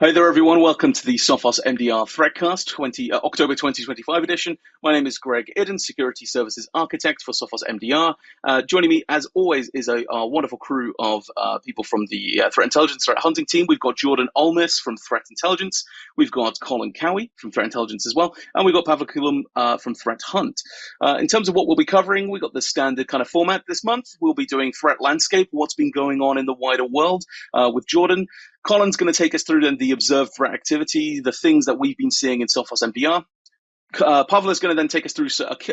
Hi there, everyone. Welcome to the Sophos MDR Threatcast, October 2025 edition. My name is Greg Eddins, Security Services Architect for Sophos MDR. Joining me, as always, is a wonderful crew of people from the Threat Intelligence, Threat Hunting team. We've got Jordon Olness from Threat Intelligence. We've got Colin Cowie from Threat Intelligence as well. And we've got Pavle Culum from Threat Hunt. In terms of what we'll be covering, we've got the standard kind of format this month. We'll be doing threat landscape, what's been going on in the wider world with Jordon. Colin's going to take us through the observed threat activity, the things that we've been seeing in Sophos MDR. Pavle is going to then take us through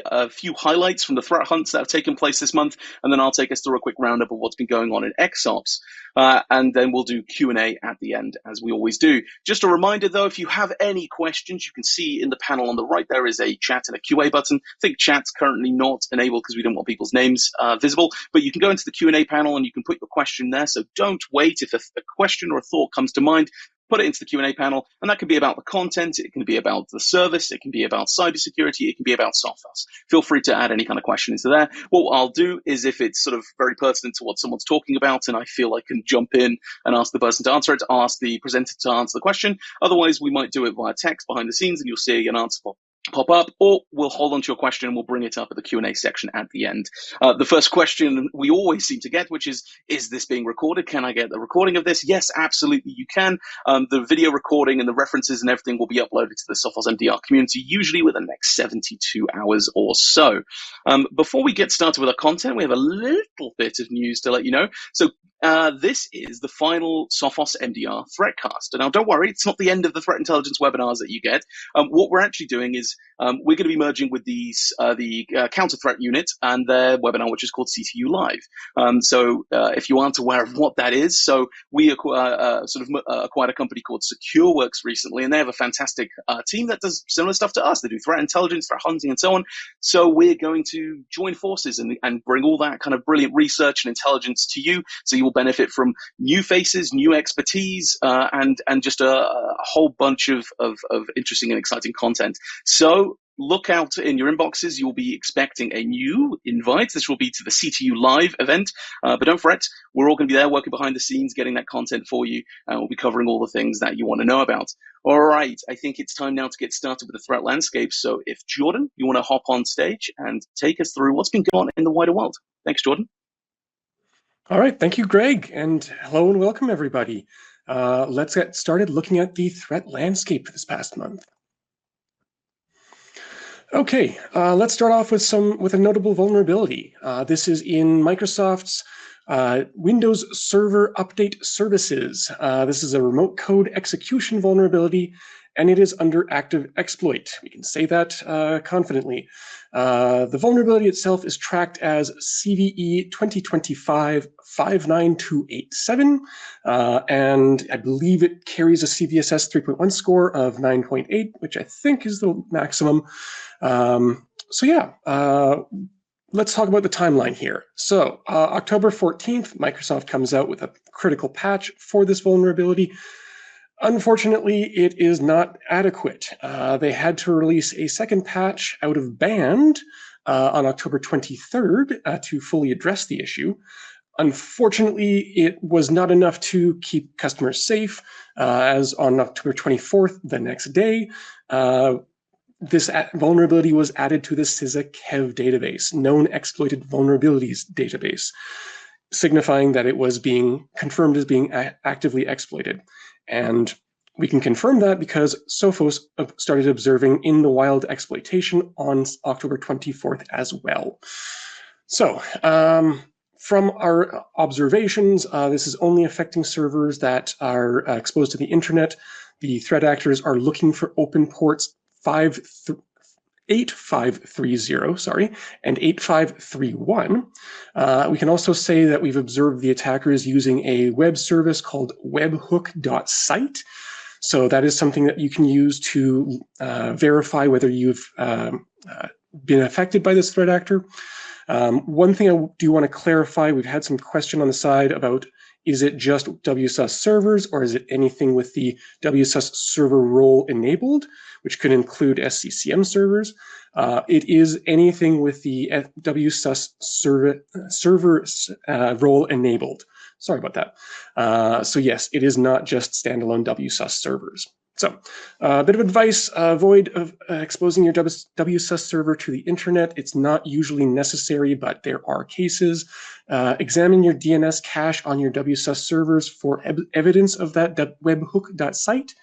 a few highlights from the threat hunts that have taken place this month, and then I'll take us through a quick roundup of what's been going on in X-Ops, and then we'll do Q&A at the end, as we always do. Just a reminder, though, if you have any questions, you can see in the panel on the right there is a chat and a QA button. I think chat's currently not enabled because we don't want people's names visible, but you can go into the Q&A panel and you can put your question there, so don't wait. If a question or a thought comes to mind, put it into the Q&A panel, and that can be about the content, it can be about the service, it can be about cybersecurity, it can be about Sophos. Feel free to add any kind of question into there. What I'll do is, if it's sort of very pertinent to what someone's talking about and I feel I can jump in and ask the person to answer it, I'll ask the presenter to answer the question. Otherwise, we might do it via text behind the scenes and you'll see an answer pop up, or we'll hold on to your question and we'll bring it up at the Q&A section at the end. The first question we always seem to get, which is this being recorded? Can I get the recording of this? Yes, absolutely you can. The video recording and the references and everything will be uploaded to the Sophos MDR community, usually within the next 72 hours or so. Before we get started with our content, we have a little bit of news to let you know. So this is the final Sophos MDR Threatcast. And now don't worry, it's not the end of the threat intelligence webinars that you get. What we're actually doing is we're going to be merging with the counter threat unit and their webinar, which is called CTU Live. So if you aren't aware of what that is, so we acquired a company called SecureWorks recently, and they have a fantastic team that does similar stuff to us. They do threat intelligence, threat hunting, and so on. So we're going to join forces and bring all that kind of brilliant research and intelligence to you, so you will benefit from new faces, new expertise, and just a whole bunch of interesting and exciting content. So look out in your inboxes. You'll be expecting a new invite. This will be to the CTU Live event, but don't fret. We're all going to be there working behind the scenes, getting that content for you, and we'll be covering all the things that you want to know about. All right, I think it's time now to get started with the threat landscape. So if Jordon, you want to hop on stage and take us through what's been going on in the wider world. Thanks, Jordon. All right, thank you, Greg, and hello and welcome, everybody. Let's get started looking at the threat landscape this past month. Okay, let's start off with a notable vulnerability. This is in Microsoft's Windows Server Update Services. This is a remote code execution vulnerability, and it is under active exploit. We can say that confidently. The vulnerability itself is tracked as CVE 2025-59287, and I believe it carries a CVSS 3.1 score of 9.8, which I think is the maximum. Let's talk about the timeline here. So October 14th, Microsoft comes out with a critical patch for this vulnerability. Unfortunately, it is not adequate. They had to release a second patch out of band on October 23rd to fully address the issue. Unfortunately, it was not enough to keep customers safe, as on October 24th, the next day, this vulnerability was added to the CISA KEV database, known exploited vulnerabilities database, signifying that it was being confirmed as being actively exploited. And we can confirm that because Sophos started observing in the wild exploitation on October 24th as well. So from our observations, this is only affecting servers that are exposed to the internet. The threat actors are looking for open ports 8530, and 8531. We can also say that we've observed the attackers using a web service called webhook.site. So that is something that you can use to verify whether you've been affected by this threat actor. One thing I do want to clarify, we've had some question on the side about, is it just WSUS servers, or is it anything with the WSUS server role enabled, which could include SCCM servers? It is anything with the WSUS server role enabled. Sorry about that. So yes, it is not just standalone WSUS servers. So a bit of advice, avoid exposing your WSUS server to the internet. It's not usually necessary, but there are cases. Examine your DNS cache on your WSUS servers for evidence of that webhook.site.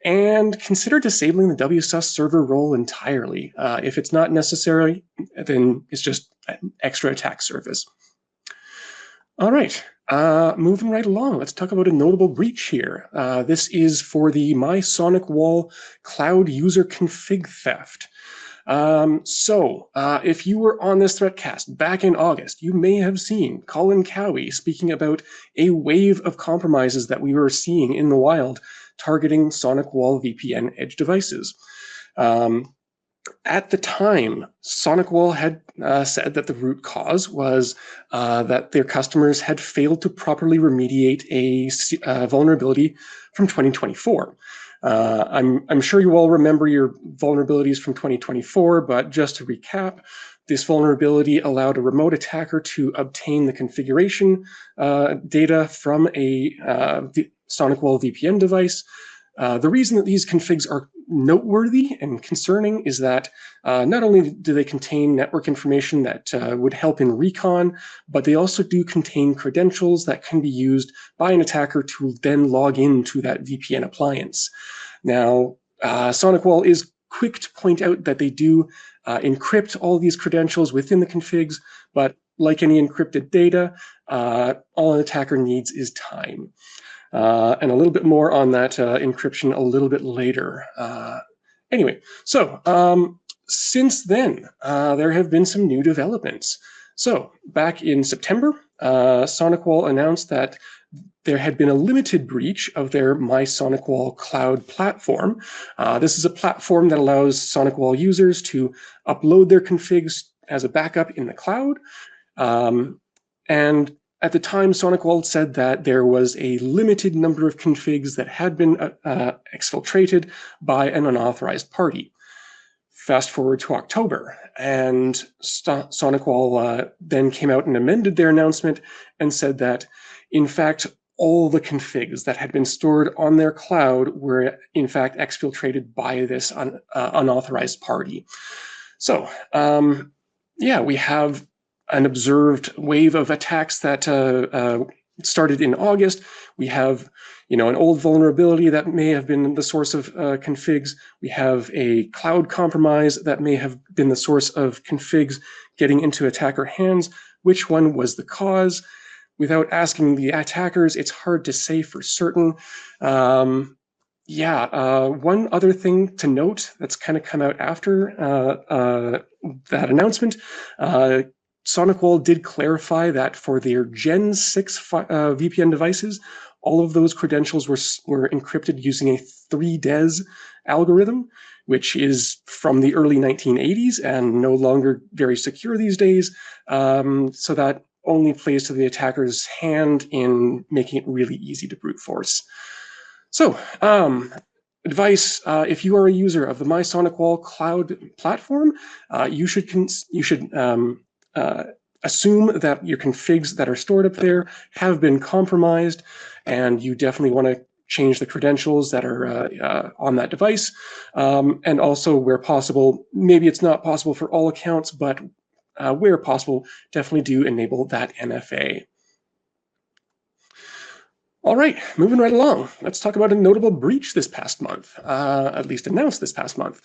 And consider disabling the WSUS server role entirely. If it's not necessary, then it's just an extra attack surface. All right, moving right along, let's talk about a notable breach here. This is for the MySonicWall cloud user config theft. If you were on this Threatcast back in August, you may have seen Colin Cowie speaking about a wave of compromises that we were seeing in the wild targeting SonicWall VPN edge devices. At the time, SonicWall had said that the root cause was that their customers had failed to properly remediate a vulnerability from 2024. I'm sure you all remember your vulnerabilities from 2024, but just to recap, this vulnerability allowed a remote attacker to obtain the configuration data from a SonicWall VPN device. The reason that these configs are noteworthy and concerning is that not only do they contain network information that would help in recon, but they also do contain credentials that can be used by an attacker to then log into that VPN appliance. Now, SonicWall is quick to point out that they do encrypt all these credentials within the configs, but like any encrypted data, all an attacker needs is time. And a little bit more on that encryption a little bit later. Anyway, so since then, there have been some new developments. So back in September, SonicWall announced that there had been a limited breach of their MySonicWall cloud platform. This is a platform that allows SonicWall users to upload their configs as a backup in the cloud. And at the time, SonicWall said that there was a limited number of configs that had been exfiltrated by an unauthorized party. Fast forward to October, and SonicWall then came out and amended their announcement and said that, in fact, all the configs that had been stored on their cloud were, in fact, exfiltrated by this unauthorized party. So, yeah, we have an observed wave of attacks that started in August. We have, an old vulnerability that may have been the source of configs. We have a cloud compromise that may have been the source of configs getting into attacker hands. Which one was the cause? Without asking the attackers, it's hard to say for certain. One other thing to note that's kind of come out after that announcement, SonicWall did clarify that for their Gen 6 VPN devices, all of those credentials were encrypted using a 3DES algorithm, which is from the early 1980s and no longer very secure these days. So that only plays to the attacker's hand in making it really easy to brute force. So, advice: if you are a user of the MySonicWall cloud platform, you should assume that your configs that are stored up there have been compromised, and you definitely want to change the credentials that are on that device. And also, where possible, maybe it's not possible for all accounts, but where possible, definitely do enable that MFA. All right, moving right along. Let's talk about a notable breach this past month, at least announced this past month.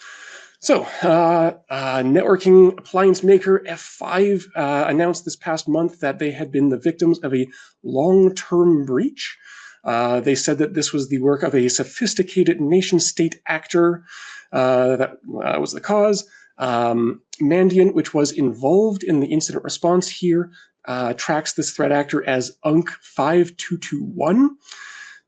So, networking appliance maker F5 announced this past month that they had been the victims of a long-term breach. They said that this was the work of a sophisticated nation-state actor that was the cause. Mandiant, which was involved in the incident response here, tracks this threat actor as UNC5221.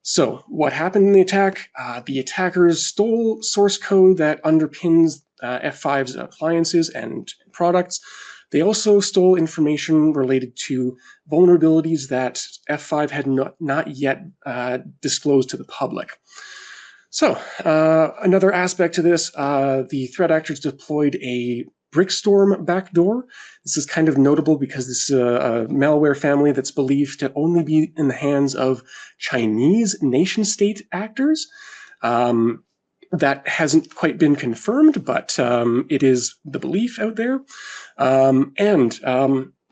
So what happened in the attack? The attackers stole source code that underpins F5's appliances and products. They also stole information related to vulnerabilities that F5 had not yet disclosed to the public. So another aspect to this, the threat actors deployed a Brickstorm backdoor. This is kind of notable because this is a malware family that's believed to only be in the hands of Chinese nation-state actors. That hasn't quite been confirmed, but it is the belief out there.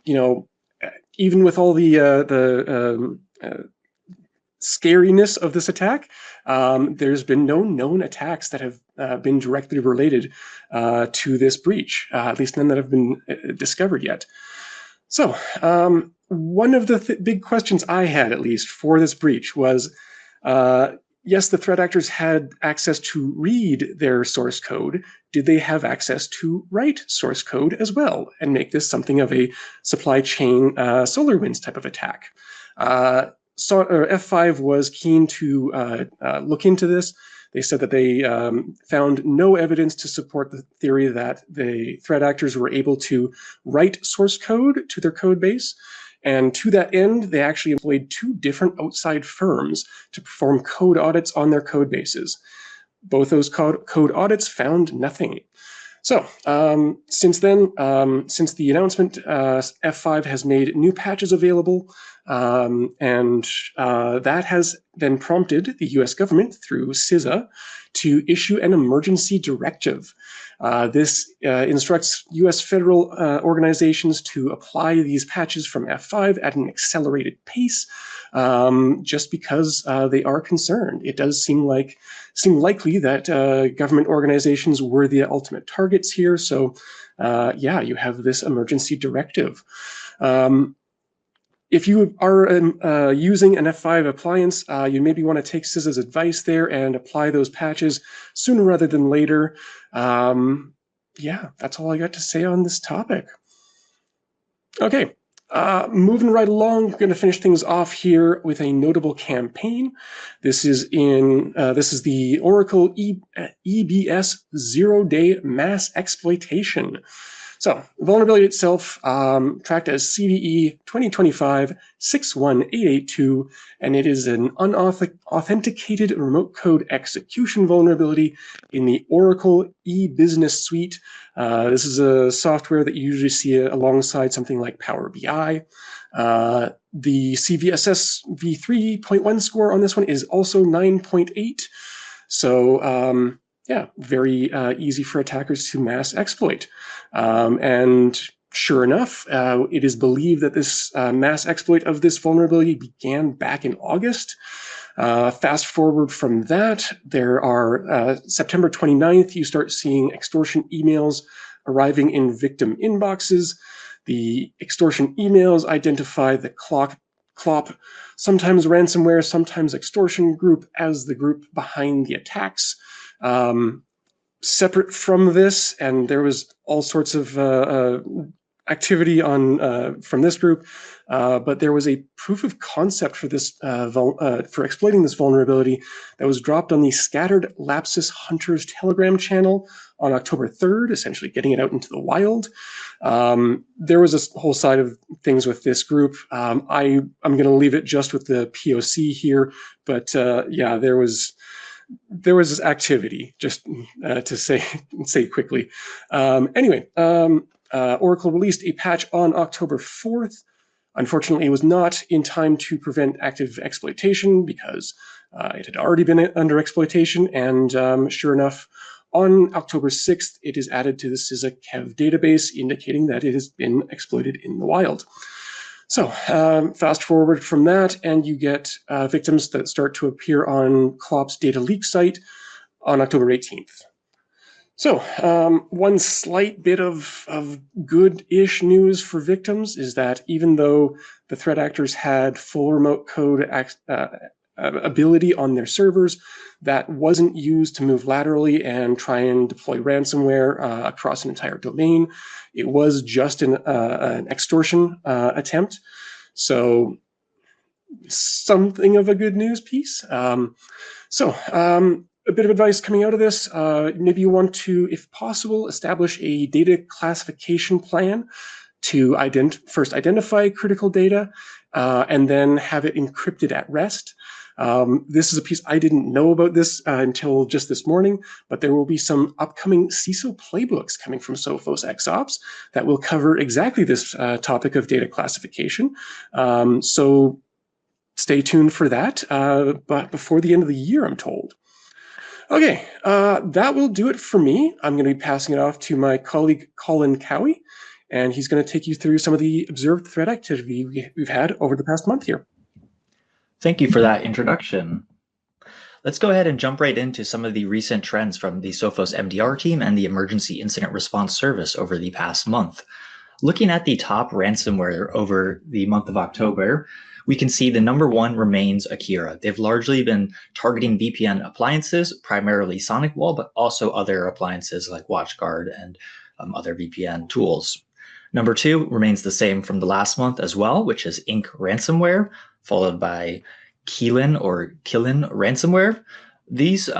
You know, even with all the scariness of this attack, there's been no known attacks that have been directly related to this breach, at least none that have been discovered yet. So one of the big questions I had, at least, for this breach was, yes, the threat actors had access to read their source code. Did they have access to write source code as well and make this something of a supply chain SolarWinds type of attack? F5 was keen to look into this. They said that they found no evidence to support the theory that the threat actors were able to write source code to their code base. And to that end, they actually employed 2 different outside firms to perform code audits on their code bases. Both those code audits found nothing. So since then, since the announcement, F5 has made new patches available, and that has then prompted the US government through CISA to issue an emergency directive. This instructs US federal organizations to apply these patches from F5 at an accelerated pace, just because they are concerned. It does seem likely that government organizations were the ultimate targets here. So yeah, you have this emergency directive. If you are using an F5 appliance, you maybe want to take CISA's advice there and apply those patches sooner rather than later. Yeah, that's all I got to say on this topic. Okay, moving right along, we're going to finish things off here with a notable campaign. This is the Oracle EBS zero-day mass exploitation. So, vulnerability itself tracked as CVE 2025-61882, and it is an unauthenticated remote code execution vulnerability in the Oracle e-business suite. This is a software that you usually see alongside something like Power BI. The CVSS v3.1 score on this one is also 9.8. So, yeah, very easy for attackers to mass exploit. And sure enough, it is believed that this mass exploit of this vulnerability began back in August. Fast forward from that, there are September 29th, you start seeing extortion emails arriving in victim inboxes. The extortion emails identify the CLOP, sometimes ransomware, sometimes extortion group as the group behind the attacks. Separate from this, and there was all sorts of activity on from this group, but there was a proof of concept for this for exploiting this vulnerability that was dropped on the Scattered Lapsus Hunters Telegram channel on October 3rd, essentially getting it out into the wild. There was a whole side of things with this group. I'm going to leave it just with the POC here, but yeah, there was this activity, just to say quickly. Anyway, Oracle released a patch on October 4th. Unfortunately, it was not in time to prevent active exploitation because it had already been under exploitation. And sure enough, on October 6th, it is added to the CISA Kev database, indicating that it has been exploited in the wild. So fast forward from that, and you get victims that start to appear on CLOP's data leak site on October 18th. So one slight bit of good-ish news for victims is that even though the threat actors had full remote code ability on their servers, that wasn't used to move laterally and try and deploy ransomware across an entire domain. It was just an extortion attempt. So something of a good news piece. A bit of advice coming out of this, maybe you want to, if possible, establish a data classification plan to first identify critical data and then have it encrypted at rest. This is a piece I didn't know about this until just this morning, but there will be some upcoming CISO playbooks coming from Sophos X-Ops that will cover exactly this topic of data classification. So stay tuned for that, but before the end of the year, I'm told. Okay, that will do it for me. I'm going to be passing it off to my colleague, Colin Cowie, and he's going to take you through some of the observed threat activity we've had over the past month here. Thank you for that introduction. Let's go ahead and jump right into some of the recent trends from the Sophos MDR team and the Emergency Incident Response Service over the past month. Looking at the top ransomware over the month of October, we can see the number one remains Akira. They've largely been targeting VPN appliances, primarily SonicWall, but also other appliances like WatchGuard and other VPN tools. Number two remains the same from the last month as well, which is Inc. ransomware, followed by Kilin ransomware. These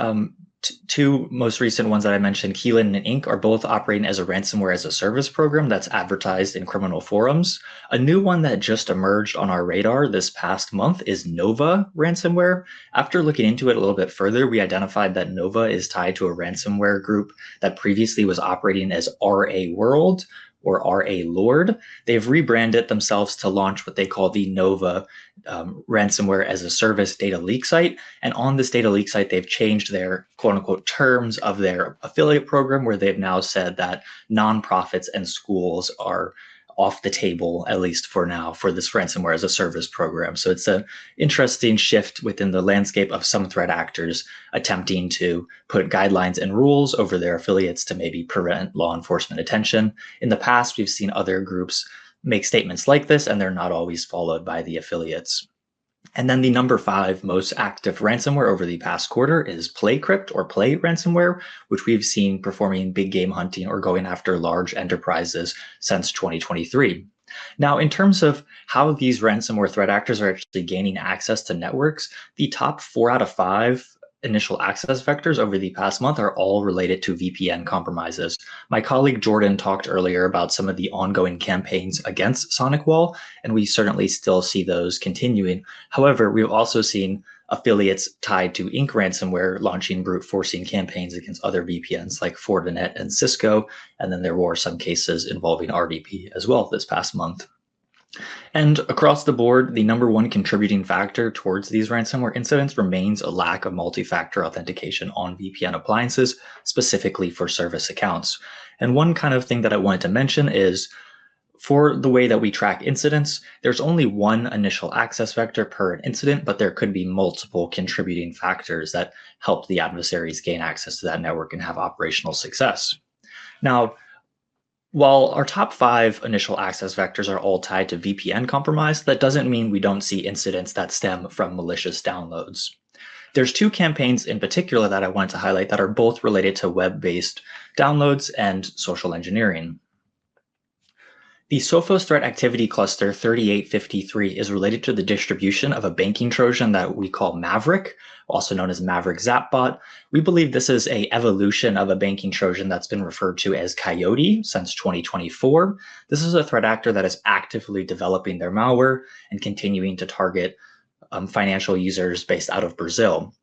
two most recent ones that I mentioned, Kilin and Inc., are both operating as a ransomware as a service program that's advertised in criminal forums. A new one that just emerged on our radar this past month is Nova ransomware. After looking into it a little bit further, we identified that Nova is tied to a ransomware group that previously was operating as RA World or RA Lord. They've rebranded themselves to launch what they call the Nova ransomware as a service data leak site. And on this data leak site, they've changed their quote unquote terms of their affiliate program, where they've now said that nonprofits and schools are off the table, at least for now, for this ransomware as a service program. So it's an interesting shift within the landscape of some threat actors attempting to put guidelines and rules over their affiliates to maybe prevent law enforcement attention. In the past, we've seen other groups make statements like this, and they're not always followed by the affiliates. And then the number 5 most active ransomware over the past quarter is PlayCrypt or Play ransomware, which we've seen performing big game hunting or going after large enterprises since 2023. Now, in terms of how these ransomware threat actors are actually gaining access to networks, the top 4 out of 5 initial access vectors over the past month are all related to VPN compromises. My colleague Jordan talked earlier about some of the ongoing campaigns against SonicWall, and we certainly still see those continuing. However, we've also seen affiliates tied to Inc. ransomware launching brute forcing campaigns against other VPNs like Fortinet and Cisco, and then there were some cases involving RDP as well this past month. And across the board, the number one contributing factor towards these ransomware incidents remains a lack of multi-factor authentication on VPN appliances, specifically for service accounts. And one kind of thing that I wanted to mention is, for the way that we track incidents, there's only one initial access vector per incident, but there could be multiple contributing factors that help the adversaries gain access to that network and have operational success. Now, while our top 5 initial access vectors are all tied to VPN compromise, that doesn't mean we don't see incidents that stem from malicious downloads. There's 2 campaigns in particular that I wanted to highlight that are both related to web-based downloads and social engineering. The Sophos Threat Activity Cluster 3853 is related to the distribution of a banking Trojan that we call Maverick, also known as Maverick Zapbot. We believe this is an evolution of a banking Trojan that's been referred to as Coyote since 2024. This is a threat actor that is actively developing their malware and continuing to target financial users based out of Brazil.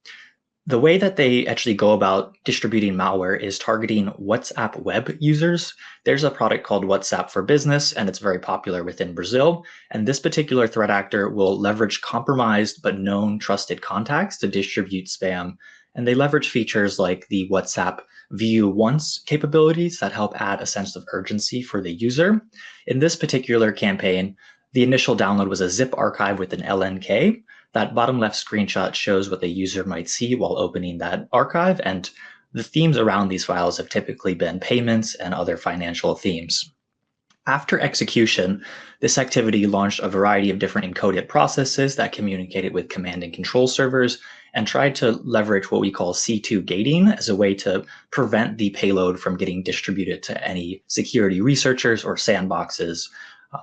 The way that they actually go about distributing malware is targeting WhatsApp web users. There's a product called WhatsApp for Business, and it's very popular within Brazil. And this particular threat actor will leverage compromised but known trusted contacts to distribute spam. And they leverage features like the WhatsApp View Once capabilities that help add a sense of urgency for the user. In this particular campaign, the initial download was a zip archive with an LNK. That bottom left screenshot shows what the user might see while opening that archive, and the themes around these files have typically been payments and other financial themes. After execution, this activity launched a variety of different encoded processes that communicated with command and control servers and tried to leverage what we call C2 gating as a way to prevent the payload from getting distributed to any security researchers or sandboxes.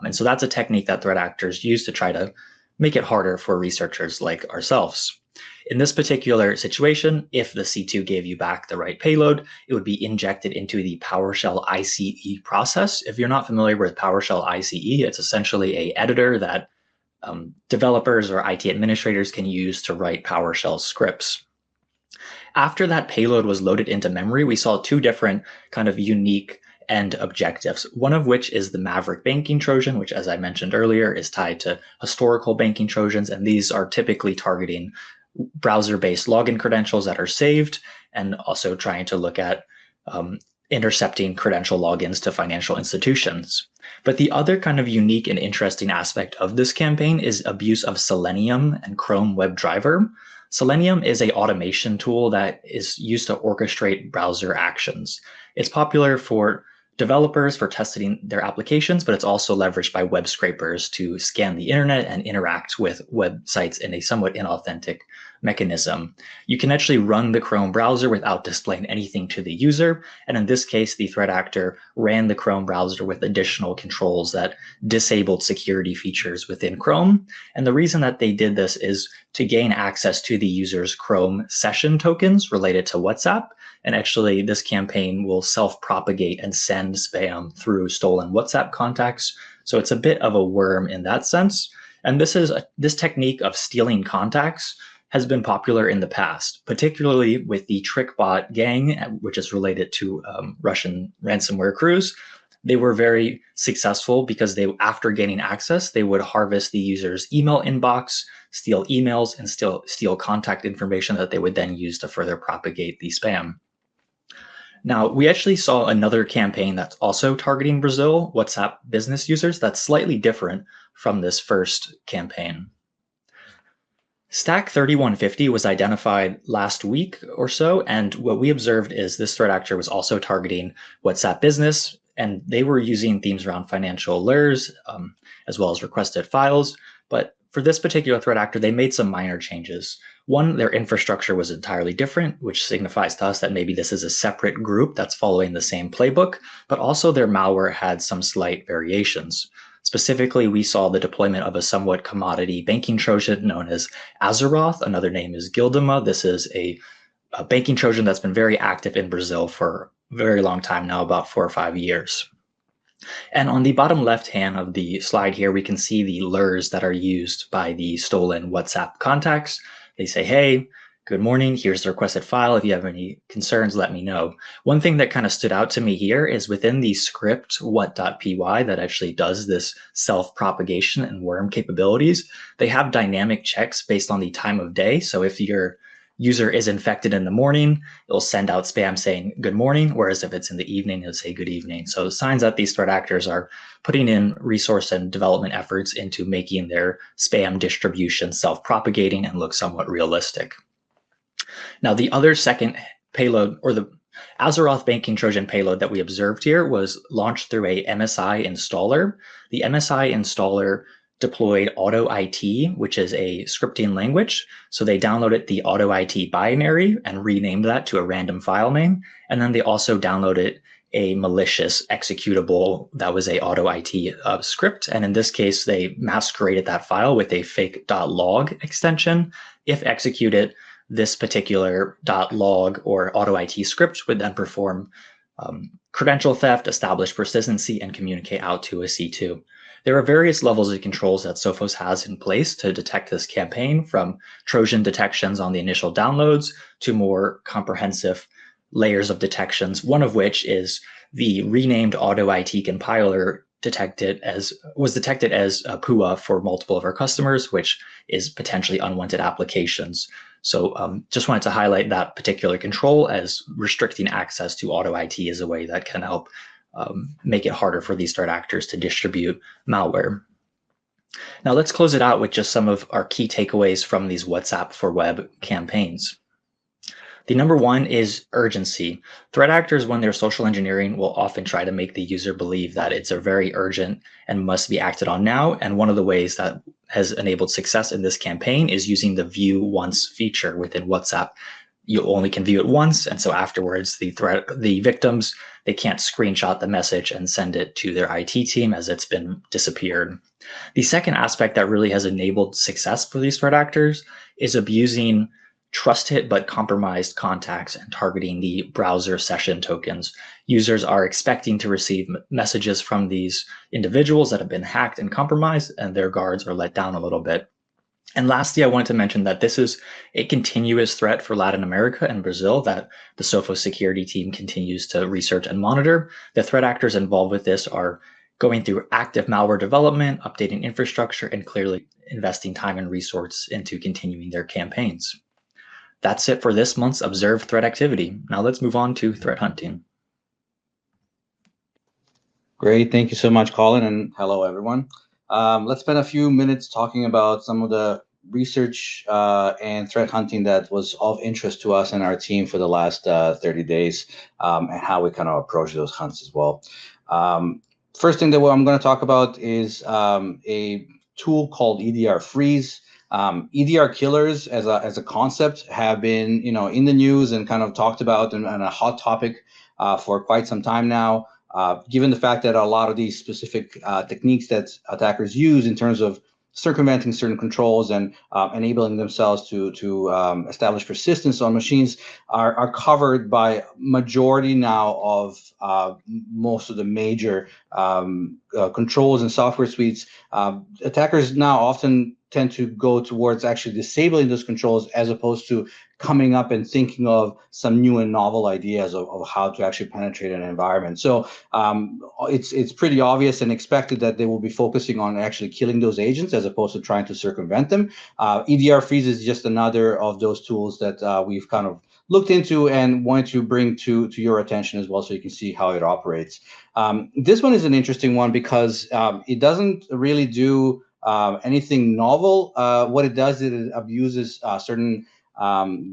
And so that's a technique that threat actors use to try to make it harder for researchers like ourselves. In this particular situation, if the C2 gave you back the right payload, it would be injected into the PowerShell ICE process. If you're not familiar with PowerShell ICE, it's essentially an editor that developers or IT administrators can use to write PowerShell scripts. After that payload was loaded into memory, we saw two different kind of unique end objectives, one of which is the Maverick banking Trojan, which, as I mentioned earlier, is tied to historical banking Trojans, and these are typically targeting browser-based login credentials that are saved, and also trying to look at intercepting credential logins to financial institutions. But the other kind of unique and interesting aspect of this campaign is abuse of Selenium and Chrome WebDriver. Selenium is an automation tool that is used to orchestrate browser actions. It's popular for developers for testing their applications, but it's also leveraged by web scrapers to scan the internet and interact with websites in a somewhat inauthentic mechanism. You can actually run the Chrome browser without displaying anything to the user. And in this case, the threat actor ran the Chrome browser with additional controls that disabled security features within Chrome. And the reason that they did this is to gain access to the user's Chrome session tokens related to WhatsApp. And actually, this campaign will self-propagate and send spam through stolen WhatsApp contacts. So it's a bit of a worm in that sense. And this technique of stealing contacts has been popular in the past, particularly with the TrickBot gang, which is related to Russian ransomware crews. They were very successful because after gaining access, they would harvest the user's email inbox, steal emails, and steal contact information that they would then use to further propagate the spam. Now, we actually saw another campaign that's also targeting Brazil, WhatsApp business users, that's slightly different from this first campaign. Stack 3150 was identified last week or so, and what we observed is this threat actor was also targeting WhatsApp business, and they were using themes around financial alerts, as well as requested files. But for this particular threat actor, they made some minor changes. One, their infrastructure was entirely different, which signifies to us that maybe this is a separate group that's following the same playbook, but also their malware had some slight variations. Specifically, we saw the deployment of a somewhat commodity banking Trojan known as Azeroth. Another name is Gildema. This is a banking Trojan that's been very active in Brazil for a very long time now, about 4 or 5 years. And on the bottom left hand of the slide here, we can see the lures that are used by the stolen WhatsApp contacts. They say, hey, good morning, here's the requested file. If you have any concerns, let me know. One thing that kind of stood out to me here is within the script what.py that actually does this self-propagation and worm capabilities, they have dynamic checks based on the time of day. So if your user is infected in the morning, it'll send out spam saying good morning, whereas if it's in the evening, it'll say good evening. So signs that these threat actors are putting in resource and development efforts into making their spam distribution self-propagating and look somewhat realistic. Now, the other second payload, or the Azeroth banking Trojan payload that we observed here, was launched through a MSI installer. The MSI installer deployed AutoIT, which is a scripting language. So they downloaded the AutoIT binary and renamed that to a random file name. And then they also downloaded a malicious executable that was a AutoIT script. And in this case, they masqueraded that file with a fake .log extension. If executed, this particular .log or AutoIT script would then perform credential theft, establish persistency, and communicate out to a C2. There are various levels of controls that Sophos has in place to detect this campaign, from Trojan detections on the initial downloads to more comprehensive layers of detections, one of which is the renamed AutoIT compiler was detected as a PUA for multiple of our customers, which is potentially unwanted applications. So just wanted to highlight that particular control, as restricting access to AutoIT is a way that can help make it harder for these threat actors to distribute malware. Now let's close it out with just some of our key takeaways from these WhatsApp for Web campaigns. The number one is urgency. Threat actors, when they're social engineering, will often try to make the user believe that it's a very urgent and must be acted on now. And one of the ways that has enabled success in this campaign is using the view once feature within WhatsApp. You only can view it once, and so afterwards, the victims, they can't screenshot the message and send it to their IT team as it's been disappeared. The second aspect that really has enabled success for these threat actors is abusing trusted but compromised contacts and targeting the browser session tokens. Users are expecting to receive messages from these individuals that have been hacked and compromised, and their guards are let down a little bit. And lastly, I wanted to mention that this is a continuous threat for Latin America and Brazil that the Sophos security team continues to research and monitor. The threat actors involved with this are going through active malware development, updating infrastructure, and clearly investing time and resources into continuing their campaigns. That's it for this month's observed threat activity. Now let's move on to threat hunting. Great, thank you so much, Colin, and hello, everyone. Let's spend a few minutes talking about some of the research and threat hunting that was of interest to us and our team for the last 30 days and how we kind of approach those hunts as well. First thing that I'm going to talk about is a tool called EDR Freeze. EDR killers as a concept have been, in the news and kind of talked about and a hot topic for quite some time now. Given the fact that a lot of these specific techniques that attackers use in terms of circumventing certain controls and enabling themselves to establish persistence on machines are covered by majority now of most of the major controls and software suites. Attackers now often tend to go towards actually disabling those controls as opposed to coming up and thinking of some new and novel ideas of how to actually penetrate an environment. So it's pretty obvious and expected that they will be focusing on actually killing those agents as opposed to trying to circumvent them. EDR Freeze is just another of those tools that we've kind of looked into and wanted to bring to your attention as well so you can see how it operates. This one is an interesting one because it doesn't really do anything novel. What it does is it abuses certain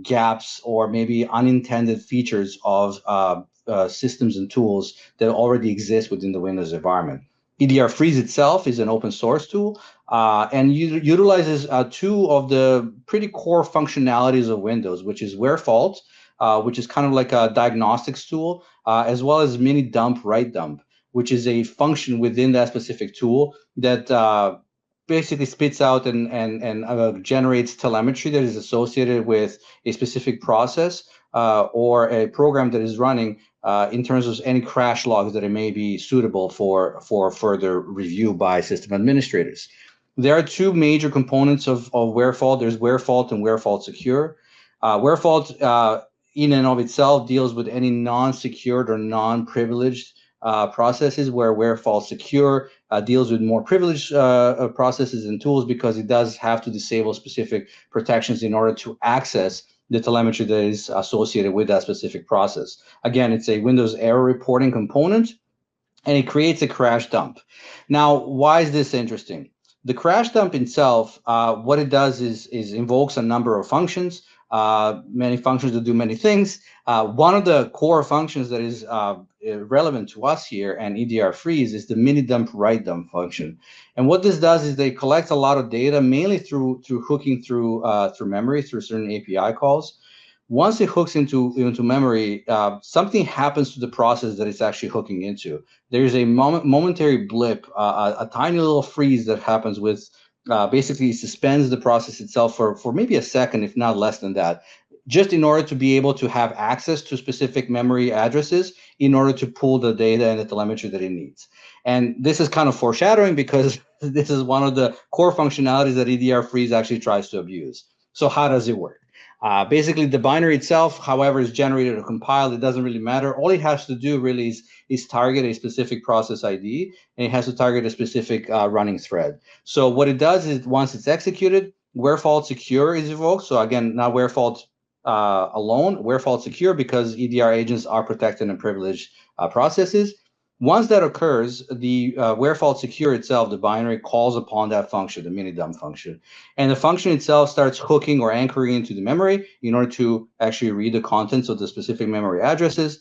gaps or maybe unintended features of systems and tools that already exist within the Windows environment. EDR Freeze itself is an open source tool and utilizes two of the pretty core functionalities of Windows, which is where fault, which is kind of like a diagnostics tool, as well as mini dump, write dump, which is a function within that specific tool that basically spits out and generates telemetry that is associated with a specific process or a program that is running in terms of any crash logs that it may be suitable for further review by system administrators. There are two major components of where fault. There's where fault and where fault secure. Where fault in and of itself deals with any non-secured or non-privileged processes, where fault secure deals with more privileged processes and tools because it does have to disable specific protections in order to access the telemetry that is associated with that specific process. Again, it's a Windows error reporting component, and it creates a crash dump. Now, why is this interesting? The crash dump itself, what it does is invokes a number of functions, many functions that do many things. One of the core functions that is relevant to us here and EDR Freeze is the mini dump write dump function. And what this does is they collect a lot of data, mainly through hooking through memory, through certain API calls. Once it hooks into memory, something happens to the process that it's actually hooking into. There's a momentary blip, a tiny little freeze that happens with basically suspends the process itself for maybe a second, if not less than that, just in order to be able to have access to specific memory addresses in order to pull the data and the telemetry that it needs. And this is kind of foreshadowing because this is one of the core functionalities that EDR Freeze actually tries to abuse. So how does it work? Basically, the binary itself, however, is generated or compiled. It doesn't really matter. All it has to do really is target a specific process ID, and it has to target a specific running thread. So what it does is once it's executed, where fault secure is invoked. So again, not where fault alone, where fault secure, because EDR agents are protected and privileged processes. Once that occurs, the where fault secure itself, the binary, calls upon that function, the mini dump function. And the function itself starts hooking or anchoring into the memory in order to actually read the contents of the specific memory addresses.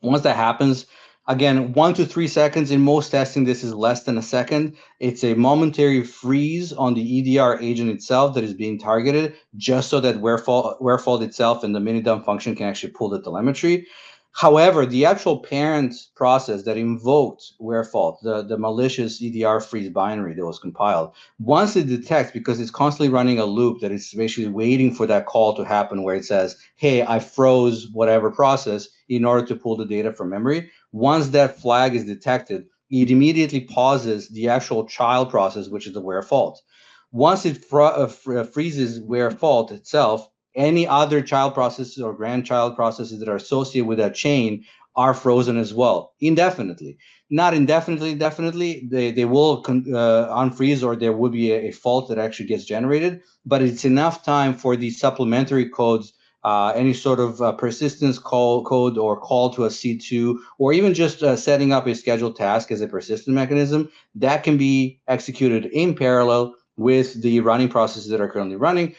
Once that happens, again, 1 to 3 seconds. In most testing, this is less than a second. It's a momentary freeze on the EDR agent itself that is being targeted, just so that where fault itself and the mini dump function can actually pull the telemetry. However, the actual parent process that invoked where fault, the malicious EDR freeze binary that was compiled, once it detects, because it's constantly running a loop that is basically waiting for that call to happen where it says, hey, I froze whatever process in order to pull the data from memory. Once that flag is detected, it immediately pauses the actual child process, which is the where fault. Once it freezes where fault itself, any other child processes or grandchild processes that are associated with that chain are frozen as well, indefinitely. Not indefinitely, definitely, they will unfreeze, or there will be a fault that actually gets generated, but it's enough time for the supplementary codes, any sort of persistence code or call to a C2, or even just setting up a scheduled task as a persistent mechanism that can be executed in parallel with the running processes that are currently running.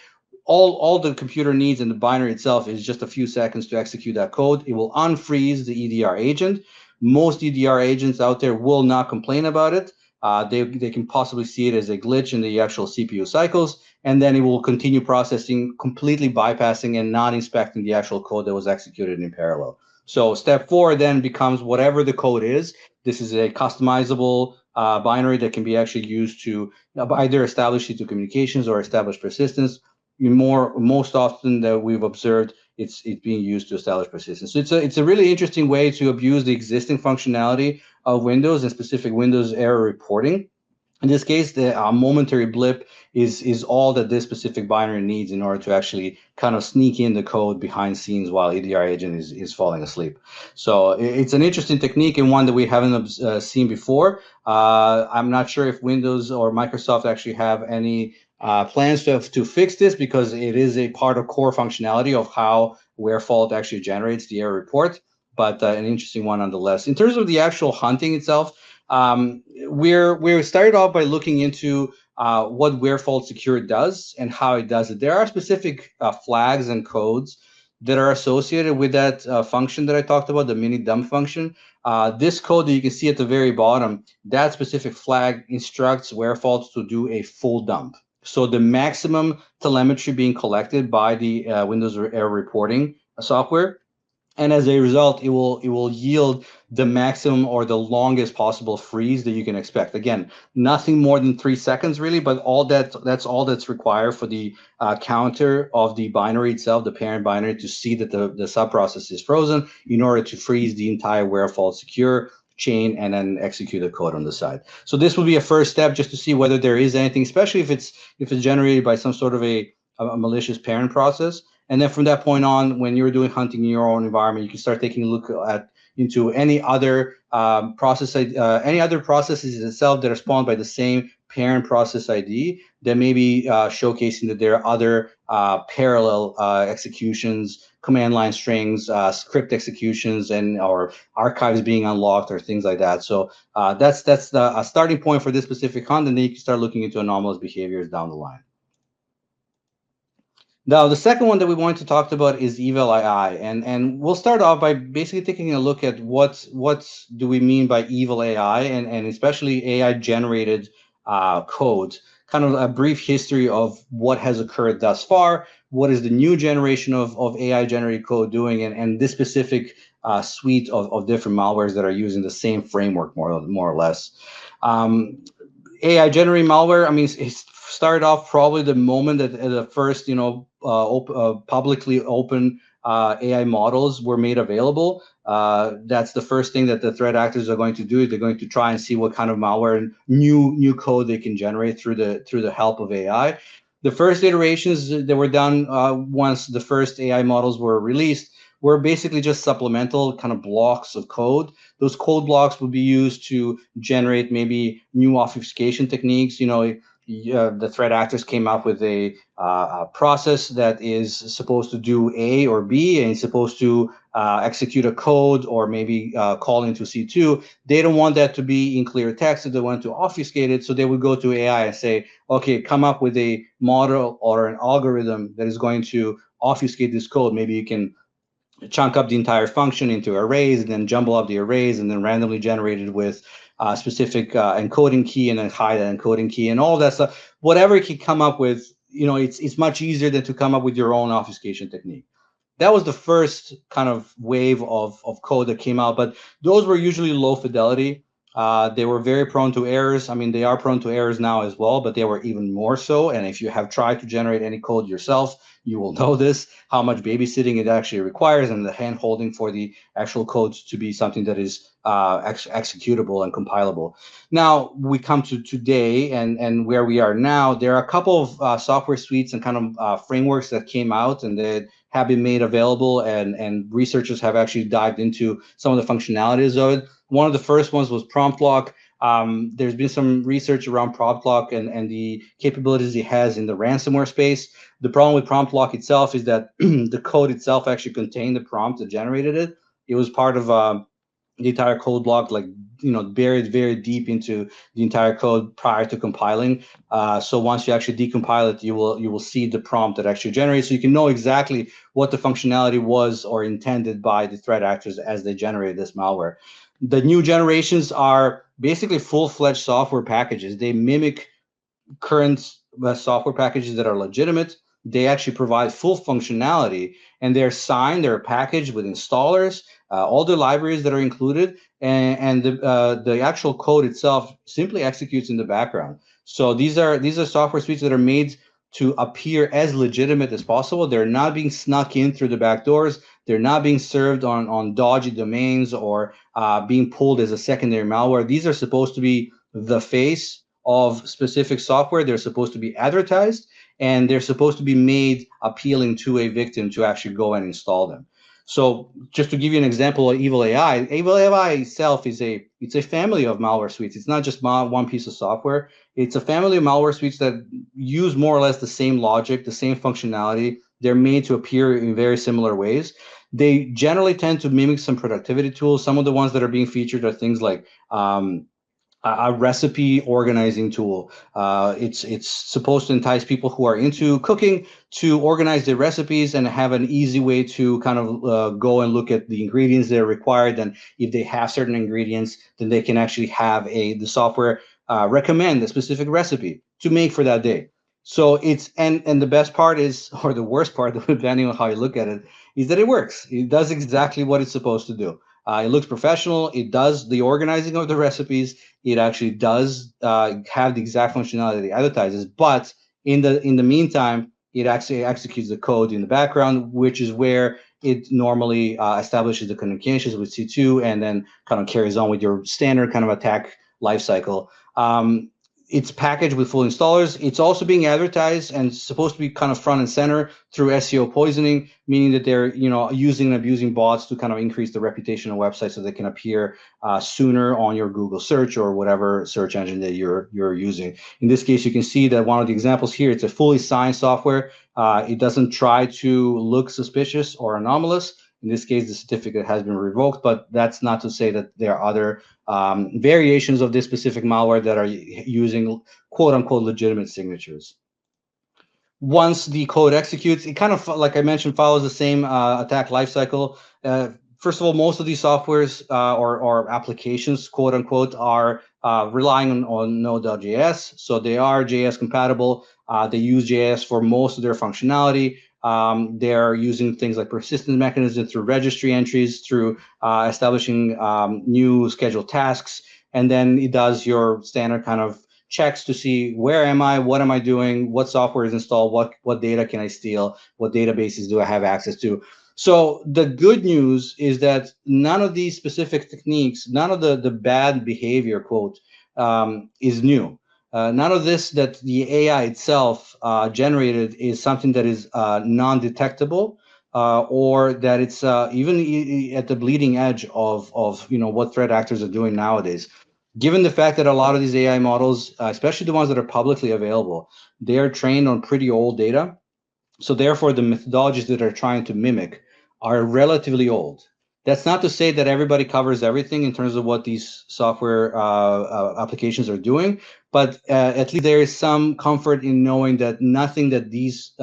All the computer needs in the binary itself is just a few seconds to execute that code. It will unfreeze the EDR agent. Most EDR agents out there will not complain about it. They can possibly see it as a glitch in the actual CPU cycles, and then it will continue processing, completely bypassing and not inspecting the actual code that was executed in parallel. So step 4 then becomes whatever the code is. This is a customizable binary that can be actually used to either establish C2 communications or establish persistence. Most often that we've observed, it's being used to establish persistence. So it's a really interesting way to abuse the existing functionality of Windows, and specific Windows error reporting. In this case, the momentary blip is all that this specific binary needs in order to actually kind of sneak in the code behind scenes while EDR agent is falling asleep. So it's an interesting technique, and one that we haven't seen before. I'm not sure if Windows or Microsoft actually have any plans to fix this, because it is a part of core functionality of how where fault actually generates the error report, but an interesting one nonetheless. In terms of the actual hunting itself, we're started off by looking into what where fault secure does and how it does it. There are specific flags and codes that are associated with that function that I talked about, the mini dump function. This code that you can see at the very bottom, that specific flag instructs where faults to do a full dump. So the maximum telemetry being collected by the Windows error reporting software, and as a result, it will yield the maximum or the longest possible freeze that you can expect. Again, nothing more than 3 seconds really, but that's all that's required for the counter of the binary itself, the parent binary, to see that the sub process is frozen in order to freeze the entire where fault secure chain and then execute a code on the side. So this will be a first step, just to see whether there is anything, especially if it's generated by some sort of a malicious parent process. And then from that point on, when you're doing hunting in your own environment, you can start taking a look into any other any other processes itself that are spawned by the same parent process ID that may be showcasing that there are other parallel executions, command line strings, script executions, and or archives being unlocked or things like that. So that's a starting point for this specific hunt, and then you can start looking into anomalous behaviors down the line. Now, the second one that we wanted to talk about is evil AI, and we'll start off by basically taking a look at what do we mean by evil AI, and especially AI generated code. Kind of a brief history of what has occurred thus far, what is the new generation of AI generated code doing, and this specific suite of different malwares that are using the same framework more or less. AI generated malware, I mean, it started off probably the moment that the first, publicly open AI models were made available. That's the first thing that the threat actors are going to do. They're going to try and see what kind of malware and new code they can generate through the help of AI. The first iterations that were done once the first AI models were released were basically just supplemental kind of blocks of code. Those code blocks would be used to generate maybe new obfuscation techniques. The threat actors came up with a process that is supposed to do A or B, and it's supposed to execute a code or maybe call into C2. They don't want that to be in clear text, so they want to obfuscate it. So they would go to AI and say, okay, come up with a model or an algorithm that is going to obfuscate this code. Maybe you can chunk up the entire function into arrays and then jumble up the arrays and then randomly generate it with specific encoding key and then hide that encoding key and all that stuff. Whatever you can come up with, it's much easier than to come up with your own obfuscation technique. that was the first kind of wave of code that came out, but those were usually low fidelity. They were very prone to errors. I mean, they are prone to errors now as well, but they were even more so. And if you have tried to generate any code yourself, you will know this, how much babysitting it actually requires, and the hand holding for the actual code to be something that is executable and compilable. Now we come to today and where we are now. There are a couple of software suites and kind of frameworks that came out and that have been made available, and researchers have actually dived into some of the functionalities of it. One of the first ones was PromptLock. There's been some research around PromptLock and the capabilities it has in the ransomware space. The problem with PromptLock itself is that the code itself actually contained the prompt that generated it. It was part of the entire code block, like, buried very deep into the entire code prior to compiling. So once you actually decompile it, you will see the prompt that actually generates, so you can know exactly what the functionality was or intended by the threat actors as they generated this malware. The new generations are basically full-fledged software packages. They mimic current software packages that are legitimate. They actually provide full functionality, and they're signed, they're packaged with installers, all the libraries that are included, and the actual code itself simply executes in the background. So these are software suites that are made to appear as legitimate as possible. They're not being snuck in through the back doors. They're not being served on dodgy domains or being pulled as a secondary malware. These are supposed to be the face of specific software. They're supposed to be advertised, and they're supposed to be made appealing to a victim to actually go and install them. So just to give you an example of Evil AI itself it's a family of malware suites. It's not just one piece of software. It's a family of malware suites that use more or less the same logic, the same functionality. They're made to appear in very similar ways. They generally tend to mimic some productivity tools. Some of the ones that are being featured are things like a recipe organizing tool. It's supposed to entice people who are into cooking to organize their recipes and have an easy way to kind of go and look at the ingredients that are required. And if they have certain ingredients, then they can actually have the software recommend a specific recipe to make for that day. So it's and the best part is, or the worst part, depending on how you look at it, is that it works. It does exactly what it's supposed to do. It looks professional. It does the organizing of the recipes. It actually does have the exact functionality that it advertises. But in the meantime, it actually executes the code in the background, which is where it normally establishes the communications with C2 and then kind of carries on with your standard kind of attack lifecycle. It's packaged with full installers. It's also being advertised and supposed to be kind of front and center through SEO poisoning, meaning that they're using and abusing bots to kind of increase the reputation of websites so they can appear sooner on your Google search or whatever search engine that you're using. In this case, you can see that one of the examples here, it's a fully signed software. It doesn't try to look suspicious or anomalous. In this case, the certificate has been revoked, but that's not to say that there are other variations of this specific malware that are using quote unquote legitimate signatures. Once the code executes, it kind of, like I mentioned, follows the same attack lifecycle. First of all, most of these softwares or applications, quote unquote, are relying on Node.js. So they are JS compatible. They use JS for most of their functionality. They're using things like persistence mechanisms through registry entries, through establishing new scheduled tasks. And then it does your standard kind of checks to see where am I, what am I doing, what software is installed, what data can I steal, what databases do I have access to. So the good news is that none of these specific techniques, none of the bad behavior, quote, is new. None of this that the AI itself generated is something that is non-detectable or that it's even at the bleeding edge of what threat actors are doing nowadays. Given the fact that a lot of these AI models, especially the ones that are publicly available, they are trained on pretty old data. So therefore, the methodologies that are trying to mimic are relatively old. That's not to say that everybody covers everything in terms of what these software applications are doing, but at least there is some comfort in knowing that nothing that these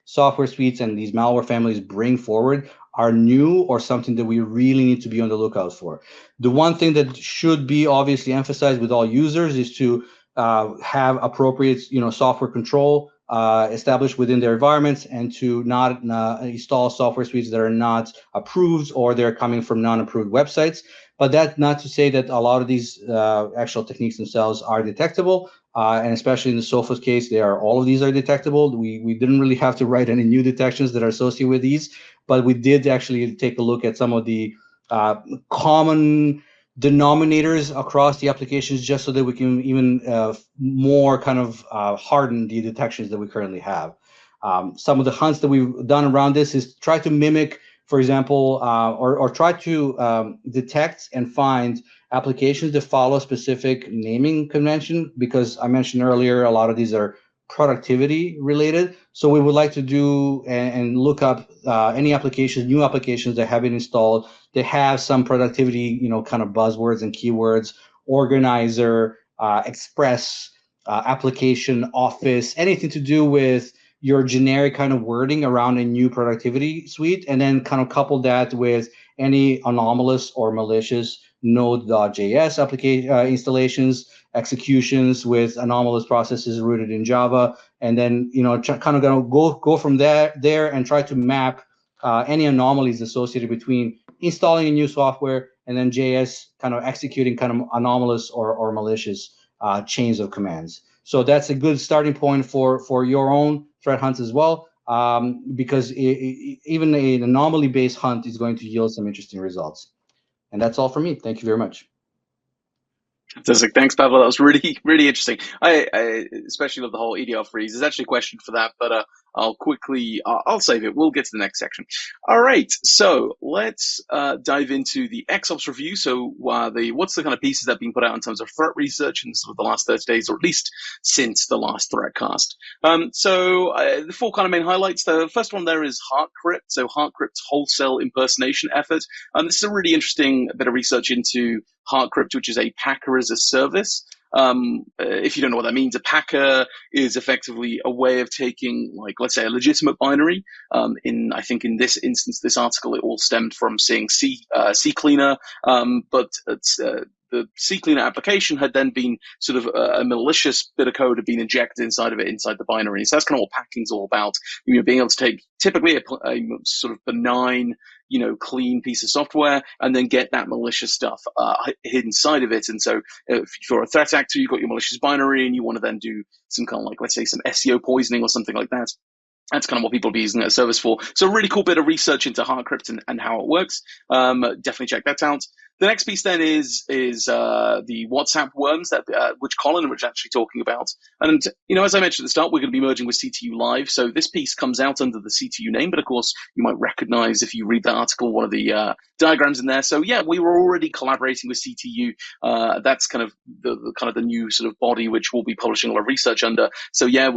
software suites and these malware families bring forward are new or something that we really need to be on the lookout for. The one thing that should be obviously emphasized with all users is to have appropriate, software control established within their environments, and to not install software suites that are not approved or they're coming from non-approved websites. But that's not to say that a lot of these actual techniques themselves are detectable. And especially in the Sophos case, all of these are detectable. We didn't really have to write any new detections that are associated with these, but we did actually take a look at some of the common denominators across the applications, just so that we can even more kind of harden the detections that we currently have. Some of the hunts that we've done around this is try to mimic, for example, or try to detect and find applications that follow specific naming convention, because I mentioned earlier, a lot of these are productivity related. So we would like to do and look up any applications, new applications that have been installed that have some productivity, kind of buzzwords and keywords, organizer, express, application, office, anything to do with your generic kind of wording around a new productivity suite, and then kind of couple that with any anomalous or malicious Node.js application installations, executions with anomalous processes rooted in Java, and then kind of gonna go from there and try to map any anomalies associated between installing a new software and then JS kind of executing kind of anomalous or malicious chains of commands. So that's a good starting point for your own threat hunts as well, because even an anomaly-based hunt is going to yield some interesting results. And that's all for me. Thank you very much. Fantastic. Thanks, Pavle. That was really, really interesting. I especially love the whole EDR freeze. There's actually a question for that, but I'll save it. We'll get to the next section. All right. So let's dive into the X-Ops review. So what's the kind of pieces that have been put out in terms of threat research in sort of the last 30 days, or at least since the last Threatcast? The four kind of main highlights. The first one there is HeartCrypt. So HeartCrypt's wholesale impersonation effort. This is a really interesting bit of research into HeartCrypt, which is a Packer as a service. If you don't know what that means, a Packer is effectively a way of taking, like, let's say, a legitimate binary. I think in this instance, this article, it all stemmed from seeing CCleaner, but the CCleaner application had then been sort of a malicious bit of code had been injected inside of it, inside the binary. So that's kind of what packing's all about. Being able to take typically a sort of benign, clean piece of software and then get that malicious stuff hidden inside of it. And so if you're a threat actor, you've got your malicious binary and you want to then do some kind of, like, let's say, some SEO poisoning or something like that. That's kind of what people will be using that service for. So a really cool bit of research into HeartCrypt and how it works. Definitely check that out. The next piece then is the WhatsApp worms which Colin was actually talking about. And, as I mentioned at the start, we're going to be merging with CTU Live. So this piece comes out under the CTU name, but of course you might recognize, if you read that article, one of the diagrams in there. So yeah, we were already collaborating with CTU. That's kind of the new sort of body which we'll be publishing a lot of research under. So yeah,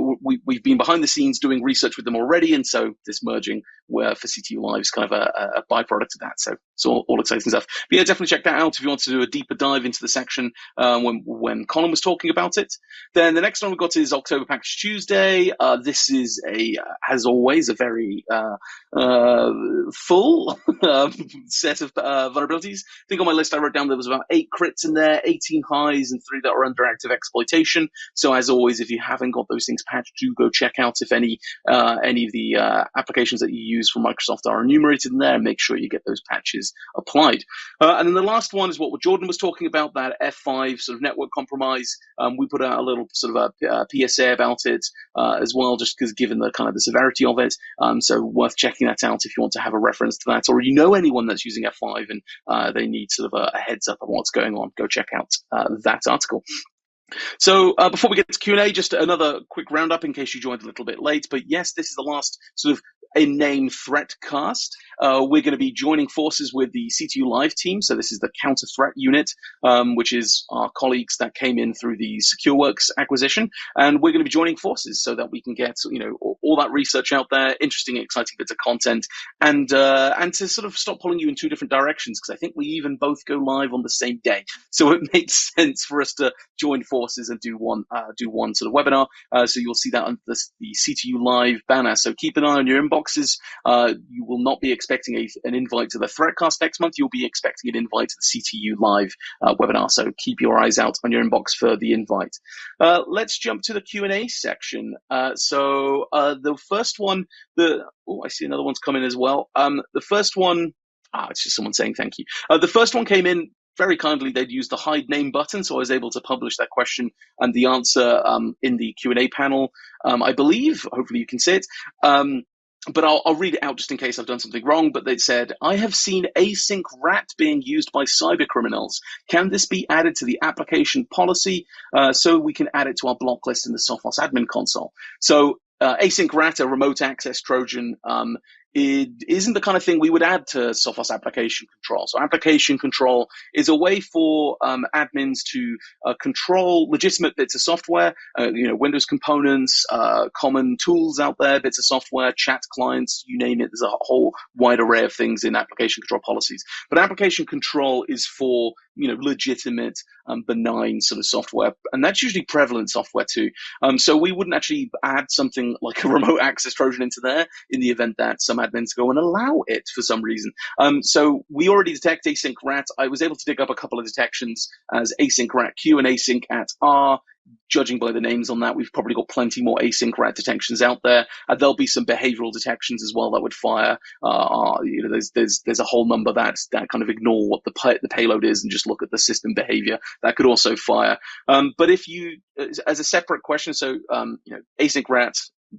we've been behind the scenes doing research with them already. And so this merging for CTU Live is kind of a byproduct of that. So it's all exciting stuff. But yeah, definitely check that out if you want to do a deeper dive into the section when Colin was talking about it. Then the next one we've got is October Package Tuesday. This is as always, a very full set of vulnerabilities. I think on my list I wrote down there was about 8 crits in there, 18 highs, and 3 that are under active exploitation. So as always, if you haven't got those things patched, do go check out if any of the applications that you use from Microsoft are enumerated in there, and make sure you get those patches applied. And then the last one is what Jordon was talking about, that F5 sort of network compromise. We put out a little sort of a PSA about it as well, just because given the kind of the severity of it. So worth checking that out if you want to have a reference to that, or anyone that's using F5 and they need sort of a heads up on what's going on. Go check out that article. So before we get to Q&A, just another quick roundup in case you joined a little bit late. But yes, this is the last sort of in-name Threatcast. We're going to be joining forces with the CTU Live team. So this is the counter threat unit, which is our colleagues that came in through the SecureWorks acquisition. And we're going to be joining forces so that we can get, all that research out there, interesting, exciting bits of content, and to sort of stop pulling you in 2 different directions, because I think we even both go live on the same day. So it makes sense for us to join forces and do one sort of webinar. So you'll see that on the CTU Live banner. So keep an eye on your inbox. inboxes. You will not be expecting an invite to the Threatcast next month. You'll be expecting an invite to the CTU Live webinar. So keep your eyes out on your inbox for the invite. Let's jump to the Q&A section. So the first one, I see another one's come in as well. The first one, it's just someone saying thank you. The first one came in very kindly. They'd used the hide name button, so I was able to publish that question and the answer in the Q&A panel. I believe, hopefully you can see it. But I'll read it out just in case I've done something wrong. But they said, I have seen async rat being used by cyber criminals. Can this be added to the application policy so we can add it to our block list in the Sophos admin console? So async rat, a remote access Trojan, it isn't the kind of thing we would add to Sophos application control. So application control is a way for admins to control legitimate bits of software, Windows components, common tools out there, bits of software, chat clients, you name it. There's a whole wide array of things in application control policies. But application control is for legitimate, benign sort of software, and that's usually prevalent software too. So we wouldn't actually add something like a remote access Trojan into there in the event that some admins go and allow it for some reason. So we already detect async rat. I was able to dig up a couple of detections as async rat Q and async at R. Judging by the names on that, we've probably got plenty more async rat detections out there. There'll be some behavioral detections as well that would fire. There's a whole number that kind of ignore what the payload is and just look at the system behavior. That could also fire. But if you, as a separate question, so async rat,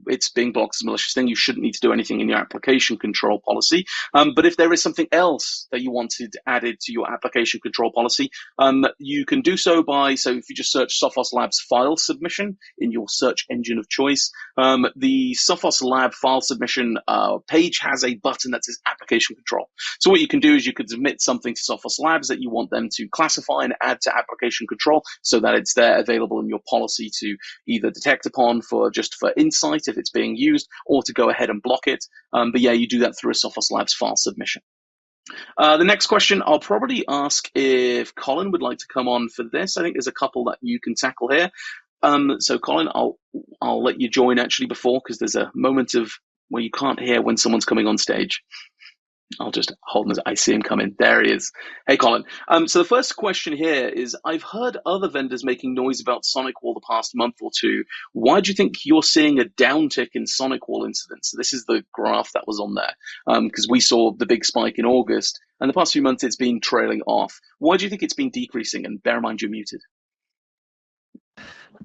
it's being blocked as a malicious thing. You shouldn't need to do anything in your application control policy. But if there is something else that you wanted added to your application control policy, you can do so so if you just search Sophos Labs file submission in your search engine of choice, the Sophos Lab file submission page has a button that says application control. So what you can do is you could submit something to Sophos Labs that you want them to classify and add to application control so that it's there available in your policy to either detect upon for insight if it's being used, or to go ahead and block it. But yeah, you do that through a Sophos Labs file submission. The next question, I'll probably ask if Colin would like to come on for this. I think there's a couple that you can tackle here. So Colin, I'll let you join actually before, because there's a moment of where you can't hear when someone's coming on stage. I'll just hold him as I see him come in. There he is. Hey, Colin. So the first question here is, I've heard other vendors making noise about SonicWall the past month or two. Why do you think you're seeing a downtick in SonicWall incidents? So this is the graph that was on there, because we saw the big spike in August, and the past few months it's been trailing off. Why do you think it's been decreasing? And bear in mind you're muted.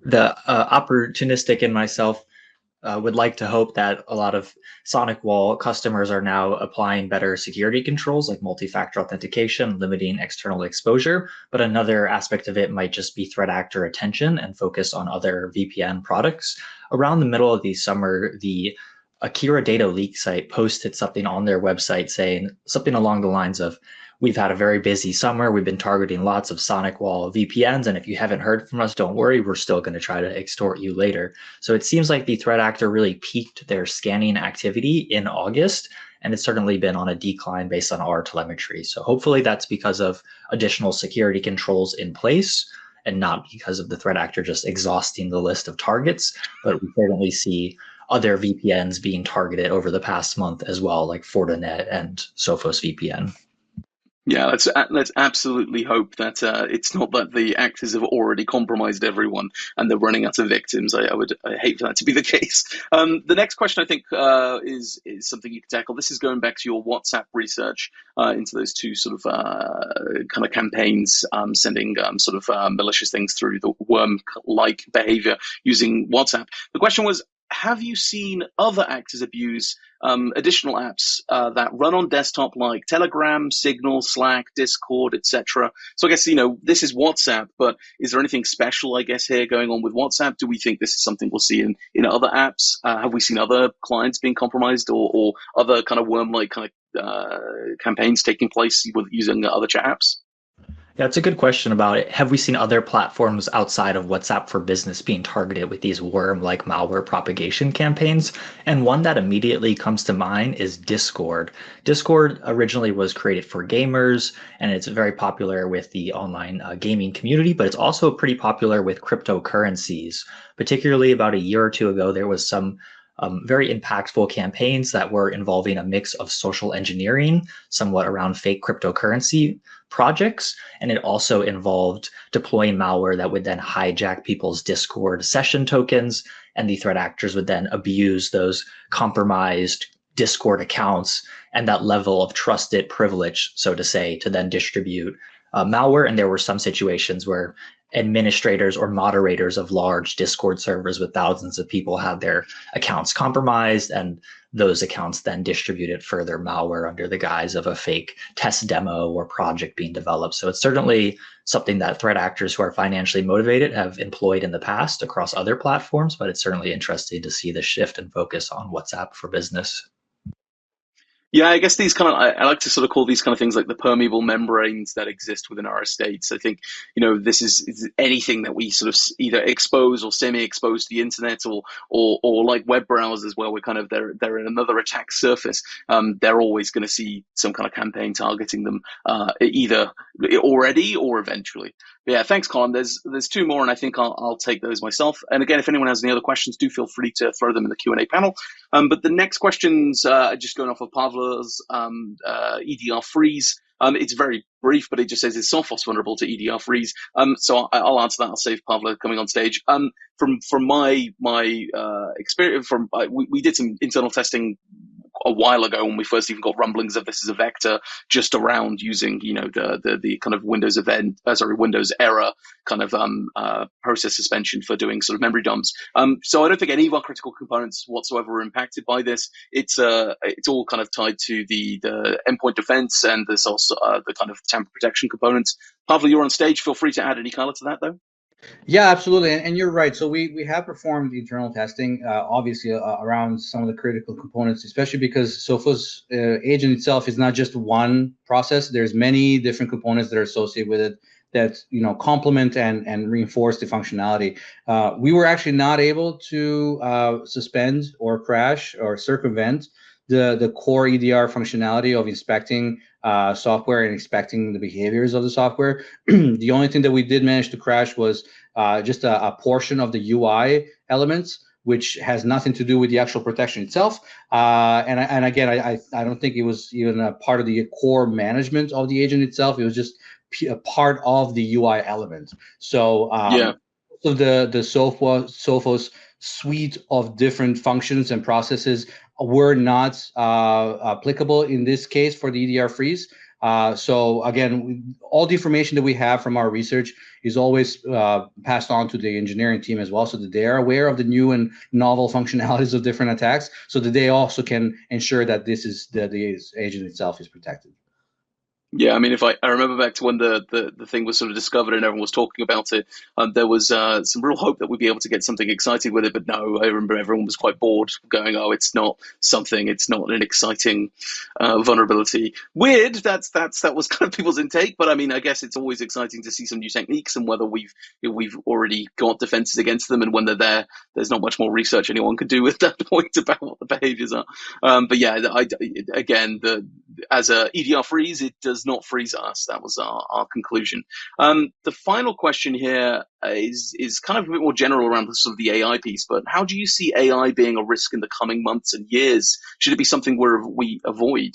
The opportunistic in myself would like to hope that a lot of SonicWall customers are now applying better security controls like multi-factor authentication, limiting external exposure. But another aspect of it might just be threat actor attention and focus on other VPN products. Around the middle of the summer, the Akira Data Leak site posted something on their website saying something along the lines of, we've had a very busy summer. We've been targeting lots of SonicWall VPNs. And if you haven't heard from us, don't worry, we're still going to try to extort you later. So it seems like the threat actor really peaked their scanning activity in August, and it's certainly been on a decline based on our telemetry. So hopefully that's because of additional security controls in place and not because of the threat actor just exhausting the list of targets. But we certainly see other VPNs being targeted over the past month as well, like Fortinet and Sophos VPN. Yeah, let's absolutely hope that it's not that the actors have already compromised everyone and they're running out of victims. I hate for that to be the case. The next question I think is something you can tackle. This is going back to your WhatsApp research into those two sort of kind of campaigns, sending sort of malicious things through the worm-like behavior using WhatsApp. The question was, have you seen other actors abuse additional apps that run on desktop like Telegram, Signal, Slack, Discord, etc.? So I guess, this is WhatsApp, but is there anything special, I guess, here going on with WhatsApp? Do we think this is something we'll see in other apps? Have we seen other clients being compromised or other kind of worm-like kind of campaigns taking place with using other chat apps? Yeah, it's a good question about it. Have we seen other platforms outside of WhatsApp for Business being targeted with these worm-like malware propagation campaigns? And one that immediately comes to mind is Discord. Discord originally was created for gamers, and it's very popular with the online gaming community, but it's also pretty popular with cryptocurrencies. Particularly about a year or two ago, there was some very impactful campaigns that were involving a mix of social engineering, somewhat around fake cryptocurrency projects. And it also involved deploying malware that would then hijack people's Discord session tokens. And the threat actors would then abuse those compromised Discord accounts and that level of trusted privilege, so to say, to then distribute malware. And there were some situations where administrators or moderators of large Discord servers with thousands of people had their accounts compromised, and those accounts then distributed further malware under the guise of a fake test demo or project being developed. So it's certainly something that threat actors who are financially motivated have employed in the past across other platforms, but it's certainly interesting to see the shift and focus on WhatsApp for Business. Yeah, I guess these kind of, I like to sort of call these kind of things like the permeable membranes that exist within our estates. I think, this is anything that we sort of either expose or semi-expose to the internet or like web browsers where we're kind of, they're in another attack surface. They're always going to see some kind of campaign targeting them, either already or eventually. But yeah, thanks, Colin. There's two more, and I think I'll take those myself. And again, if anyone has any other questions, do feel free to throw them in the Q&A panel. But the next questions, just going off of Pavle's EDR freeze. It's very brief, but it just says, is Sophos vulnerable to EDR freeze? So I'll answer that. I'll save Pavle coming on stage. From my experience, we did some internal testing a while ago when we first even got rumblings of this as a vector, just around using the kind of Windows error kind of process suspension for doing sort of memory dumps. So I don't think any of our critical components whatsoever were impacted by this. It's all kind of tied to the endpoint defense, and there's also the kind of tamper protection components. Pavle, you're on stage. Feel free to add any color to that, though. Yeah, absolutely. And you're right. So we have performed internal testing, obviously, around some of the critical components, especially because Sophos agent itself is not just one process. There's many different components that are associated with it that complement and reinforce the functionality. We were actually not able to suspend or crash or circumvent the core EDR functionality of inspecting software and inspecting the behaviors of the software. The only thing that we did manage to crash was just a portion of the UI elements, which has nothing to do with the actual protection itself. And again, I don't think it was even a part of the core management of the agent itself. It was just a part of the UI element. So so the Sophos suite of different functions and processes were not applicable in this case for the EDR freeze. So again, all the information that we have from our research is always passed on to the engineering team as well, so that they are aware of the new and novel functionalities of different attacks, so that they also can ensure that the agent itself is protected. Yeah, I mean, if I remember back to when the thing was sort of discovered and everyone was talking about it, there was some real hope that we'd be able to get something exciting with it. But no, I remember everyone was quite bored, going, "Oh, it's not something. It's not an exciting vulnerability." Weird. That was kind of people's intake. But I mean, I guess it's always exciting to see some new techniques, and whether we've already got defenses against them, and when they're there, there's not much more research anyone could do at that point about what the behaviors are. But yeah, as a EDR freeze, it does not freeze us. That was our conclusion. The final question here is kind of a bit more general around the sort of the AI piece, but how do you see AI being a risk in the coming months and years? Should it be something we avoid?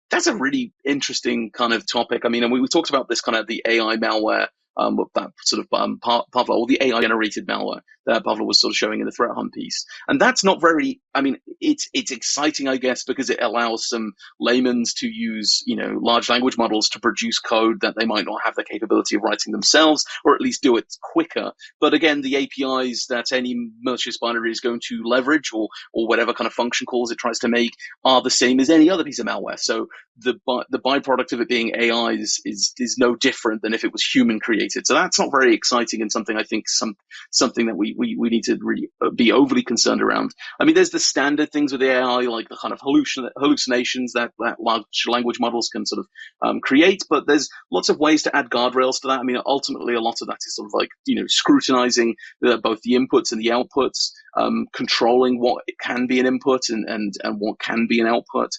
That's a really interesting kind of topic. I mean, and we talked about this kind of the AI malware, that sort of Pavle, or the AI generated malware that Pavle was sort of showing in the threat hunt piece. And that's not very, I mean, it's exciting, I guess, because it allows some laymen to use, large language models to produce code that they might not have the capability of writing themselves, or at least do it quicker. But again, the APIs that any malicious binary is going to leverage, or whatever kind of function calls it tries to make, are the same as any other piece of malware. So the byproduct of it being AI is no different than if it was human created. So that's not very exciting, and something I think something that we need to really be overly concerned around. I mean, there's the standard things with AI, like the kind of hallucinations that large language models can sort of create, but there's lots of ways to add guardrails to that. I mean, ultimately, a lot of that is sort of like, scrutinizing both the inputs and the outputs. controlling what can be an input and what can be an output.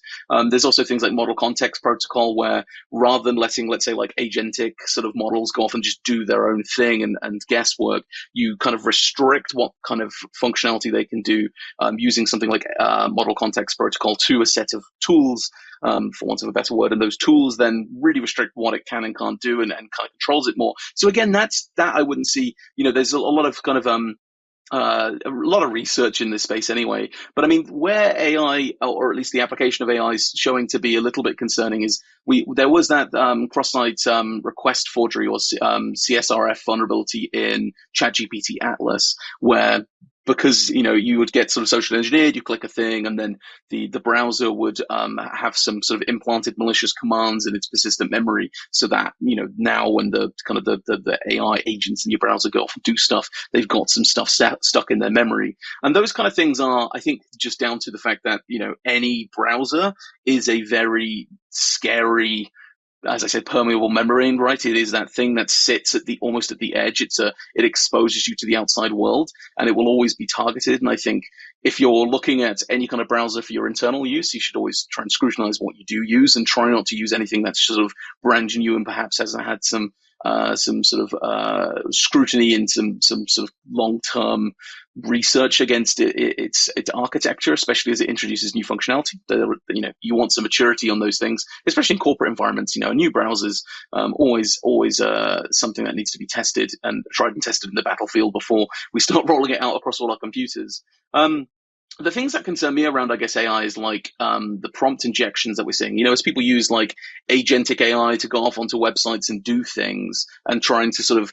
There's also things like model context protocol, where rather than letting, let's say, like agentic sort of models go off and just do their own thing and guesswork, you kind of restrict what kind of functionality they can do using something like model context protocol to a set of tools, for want of a better word, and those tools then really restrict what it can and can't do and kind of controls it more. So again, that I wouldn't see, there's a lot of kind of a lot of research in this space anyway. But I mean, where AI, or at least the application of AI, is showing to be a little bit concerning is there was that cross-site request forgery, or CSRF vulnerability in ChatGPT Atlas, where because you would get sort of social engineered, you click a thing, and then the browser would have some sort of implanted malicious commands in its persistent memory, so that now when the kind of the AI agents in your browser go off and do stuff, they've got some stuff stuck in their memory. And those kind of things are, I think, just down to the fact that any browser is a very scary, as I said, permeable membrane, right? It is that thing that sits almost at the edge. It exposes you to the outside world, and it will always be targeted. And I think if you're looking at any kind of browser for your internal use, you should always try and scrutinize what you do use, and try not to use anything that's sort of brand new and perhaps hasn't had some sort of scrutiny and some sort of long-term research against its architecture, especially as it introduces new functionality. You want some maturity on those things, especially in corporate environments. A new browser's always something that needs to be tested and tried and tested in the battlefield before we start rolling it out across all our computers. The things that concern me around, I guess, AI is like the prompt injections that we're seeing. As people use like agentic AI to go off onto websites and do things and trying to sort of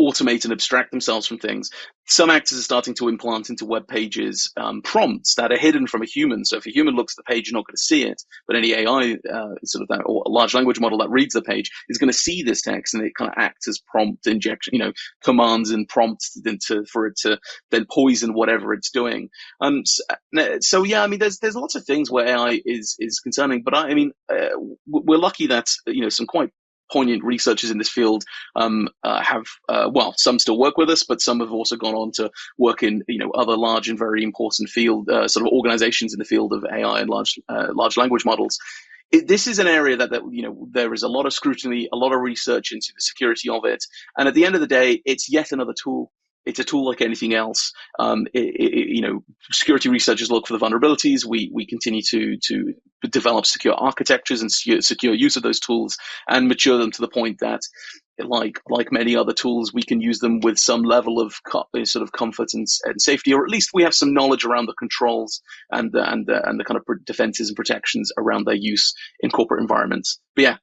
automate and abstract themselves from things. Some actors are starting to implant into web pages prompts that are hidden from a human. So if a human looks at the page, you're not going to see it, but any AI sort of that, or a large language model that reads the page, is going to see this text, and it kind of acts as prompt injection, commands and prompts for it to then poison whatever it's doing. So yeah, I mean, there's lots of things where AI is concerning, but I mean, we're lucky that some quite poignant researchers in this field have some still work with us, but some have also gone on to work in other large and very important field sort of organizations in the field of AI and large language models. This is an area that there is a lot of scrutiny, a lot of research into the security of it, and at the end of the day, it's yet another tool. It's a tool like anything else. Security researchers look for the vulnerabilities. We continue to develop secure architectures and secure use of those tools, and mature them to the point that, like many other tools, we can use them with some level of sort of comfort and safety, or at least we have some knowledge around the controls and the kind of defenses and protections around their use in corporate environments. But yeah.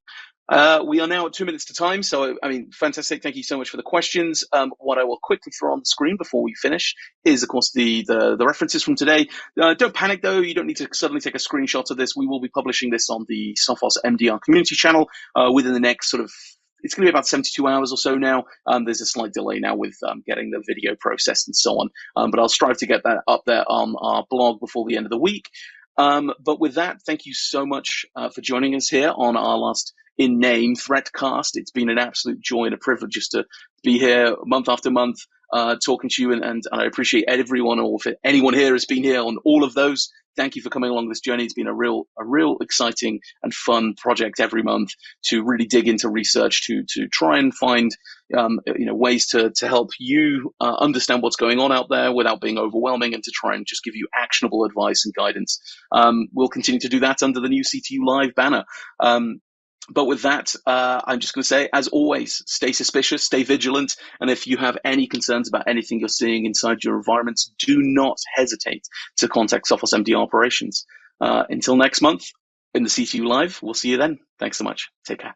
We are now at 2 minutes to time, so I mean, fantastic. Thank you so much for the questions. What I will quickly throw on the screen before we finish is, of course, the references from today. Don't panic, though. You don't need to suddenly take a screenshot of this. We will be publishing this on the Sophos MDR community channel within the next sort of, it's going to be about 72 hours or so now. There's a slight delay now with getting the video processed and so on, but I'll strive to get that up there on our blog before the end of the week. But with that, thank you so much for joining us here on our last in-name Threatcast. It's been an absolute joy and a privilege just to be here month after month talking to you, and I appreciate everyone, or if anyone here has been here on all of those. Thank you for coming along this journey. It's been a real exciting and fun project every month to really dig into research to try and find ways to help you understand what's going on out there without being overwhelming, and to try and just give you actionable advice and guidance. We'll continue to do that under the new CTU Live banner. But with that, I'm just going to say, as always, stay suspicious, stay vigilant, and if you have any concerns about anything you're seeing inside your environments, do not hesitate to contact Sophos MDR Operations. Until next month in the CTU Live, we'll see you then. Thanks so much. Take care.